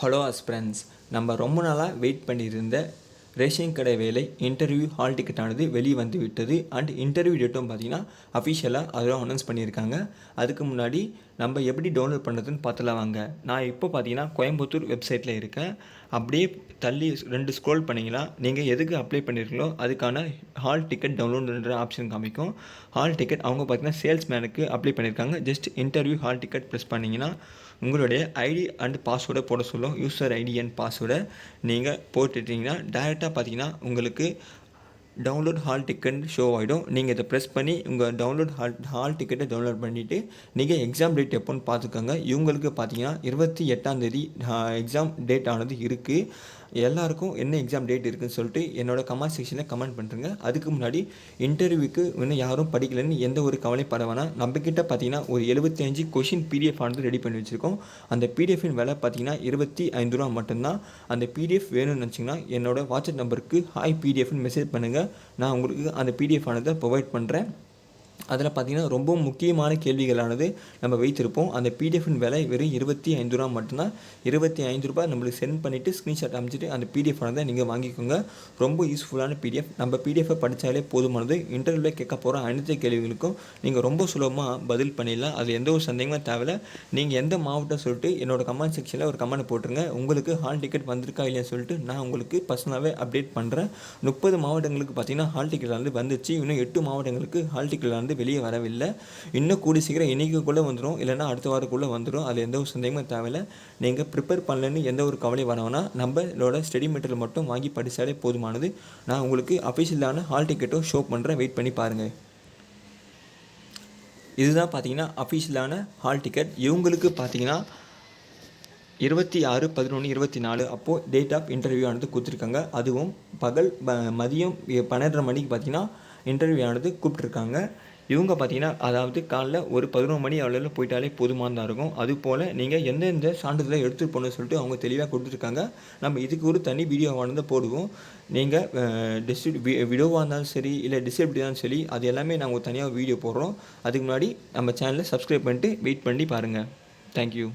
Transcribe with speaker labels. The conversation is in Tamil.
Speaker 1: ஹலோ அஸ்பிரண்ட்ஸ், நம்ம ரொம்ப நாளாக வெயிட் பண்ணியிருந்த ரேஷன் கடை வேலை இன்டர்வியூ ஹால் டிக்கெட்டானது வெளியே வந்து விட்டது. அண்ட் இன்டர்வியூ டேட்டும் பார்த்திங்கன்னா அஃபிஷியலாக அதெல்லாம் அனௌன்ஸ் பண்ணியிருக்காங்க. அதுக்கு முன்னாடி நம்ம எப்படி டவுன்லோட் பண்ணுறதுன்னு பார்த்துலாம் வாங்க. நான் இப்போ பார்த்தீங்கன்னா கோயம்புத்தூர் வெப்சைட்டில் இருக்கேன். அப்படியே தள்ளி 2 ஸ்க்ரோல் பண்ணிங்கன்னா நீங்கள் எதுக்கு அப்ளை பண்ணியிருக்கீங்களோ அதுக்கான ஹால் டிக்கெட் டவுன்லோடுன்ற ஆப்ஷன் காமிக்கும். ஹால் டிக்கெட் அவங்க பார்த்தீங்கன்னா சேல்ஸ்மேனுக்கு அப்ளை பண்ணியிருக்காங்க. Just interview hall ticket press பண்ணிங்கன்னா உங்களுடைய ஐடி அண்ட் பாஸ்வேர்டை போட சொல்லும். யூசர் ஐடி அண்ட் பாஸ்வேர்டை நீங்கள் போட்டுட்டிங்கன்னா டேரெக்டாக பார்த்தீங்கன்னா உங்களுக்கு டவுன்லோட் ஹால் டிக்கெட் ஷோ ஆகிடும். நீங்கள் இதை ப்ரெஸ் பண்ணி உங்கள் டவுன்லோட் ஹால் டிக்கெட்டை டவுன்லோட் பண்ணிவிட்டு நீங்கள் எக்ஸாம் டேட் எப்போன்னு பார்த்துக்கோங்க. இவங்களுக்கு பார்த்தீங்கன்னா 28ஆம் தேதி எக்ஸாம் டேட் ஆனது இருக்குது. எல்லாருக்கும் என்ன எக்ஸாம் டேட் இருக்குதுன்னு சொல்லிட்டு என்னோடய கமெண்ட் செக்ஷனில் கமெண்ட் பண்ணுறேங்க. அதுக்கு முன்னாடி இன்டர்வியூக்கு இன்னும் யாரும் படிக்கலைன்னு எந்த ஒரு கவலைப்பட வேணாம். நம்மக்கிட்ட பார்த்தீங்கன்னா ஒரு 75 கொஷின் பிடிஎஃப் ஆனது ரெடி பண்ணி வச்சுருக்கோம். அந்த பிடிஎஃபின் விலை பார்த்தீங்கன்னா 25 ரூபா மட்டும்தான். அந்த பிடிஎஃப் வேணும்னு நினச்சிங்கன்னா என்னோடய வாட்ஸ்அப் நம்பருக்கு ஹாய் பிடிஎஃப்னு மெசேஜ் பண்ணுங்கள். நான் உங்களுக்கு அந்த பிடிஎஃப் ஆனதை ப்ரொவைட் பண்ணுறேன். அதில் பார்த்திங்கன்னா ரொம்ப முக்கியமான கேள்விகளானது நம்ம வைத்திருப்போம். அந்த பிடிஎஃபின் விலை வெறும் 25 ரூபா மட்டும்தான். 25 ரூபாய் நம்மளுக்கு சென்ட் பண்ணிவிட்டு ஸ்க்ரீன்ஷாட் அமைச்சிட்டு அந்த பிடிஎஃப் ஆனதை நீங்கள் வாங்கிக்கோங்க. ரொம்ப யூஸ்ஃபுல்லான பிடிஎஃப். நம்ம பிடிஎஃபை படித்தாலே போதுமானது. இன்டர்வியூவில் கேட்க போகிற அனைத்து கேள்விகளுக்கும் நீங்கள் ரொம்ப சுலபமாக பதில் பண்ணிடலாம். அதில் எந்த ஒரு சந்தேகமும் தேவையில்லை. நீங்கள் எந்த மாவட்டம் சொல்லிட்டு என்னோடய கமெண்ட் செக்ஷனில் ஒரு கமெண்ட் போட்டுருங்க. உங்களுக்கு ஹால் டிக்கெட் வந்திருக்கா இல்லையா சொல்லிட்டு நான் உங்களுக்கு பர்சனலாகவே அப்டேட் பண்ணுறேன். 30 மாவட்டங்களுக்கு பார்த்திங்கன்னா ஹால் டிக்கெட் வந்துச்சு. இன்னும் 8 மாவட்டங்களுக்கு ஹால் டிக்கெட் வெளியே வரவில்லை. இன்னும் கூடி சீக்கிரம் இன்றைக்குள்ளே வந்துடும், இல்லைனா அடுத்த வாரக்குள்ளே வந்துடும். அதில் எந்த ஒரு சந்தேகமும் தேவையில்லை. நீங்கள் ப்ரிப்பேர் பண்ணலன்னு எந்த ஒரு கவலையும் வரணும்னா நம்மளோட ஸ்டடி மெட்டீரியல் மட்டும் வாங்கி படித்தாலே போதுமானது. நான் உங்களுக்கு அஃபிஷியலான ஹால் டிக்கெட்டும் ஷோ பண்ணுறேன். வெயிட் பண்ணி பாருங்கள். இதுதான் பார்த்தீங்கன்னா அஃபிஷியலான ஹால் டிக்கெட். இவங்களுக்கு பார்த்தீங்கன்னா 26/11/24 அப்போது டேட் ஆஃப் இன்டர்வியூ ஆனது கொடுத்துருக்காங்க. அதுவும் மதியம் 12:30 மணிக்கு பார்த்தீங்கன்னா இன்டர்வியூ ஆனது கூப்பிட்ருக்காங்க. இவங்க பார்த்தீங்கன்னா அதாவது காலைல ஒரு 11 மணி அளவில் போயிட்டாலே போதுமானதாக இருக்கும். அதுபோல் நீங்கள் எந்தெந்த சான்றிதழை எடுத்துகிட்டு போகணும்னு சொல்லிட்டு அவங்க தெளிவாக கொடுத்துருக்காங்க. நம்ம இதுக்கு ஒரு தனி வீடியோவானதை போடுவோம். நீங்கள் வீடியோவாக இருந்தாலும் சரி, இல்லை டிசபிலிட்டி இருந்தாலும் சரி, அது எல்லாமே நாங்கள் தனியாக வீடியோ போடுறோம். அதுக்கு முன்னாடி நம்ம சேனலை சப்ஸ்கிரைப் பண்ணிட்டு வெயிட் பண்ணி பாருங்கள். தேங்க்யூ.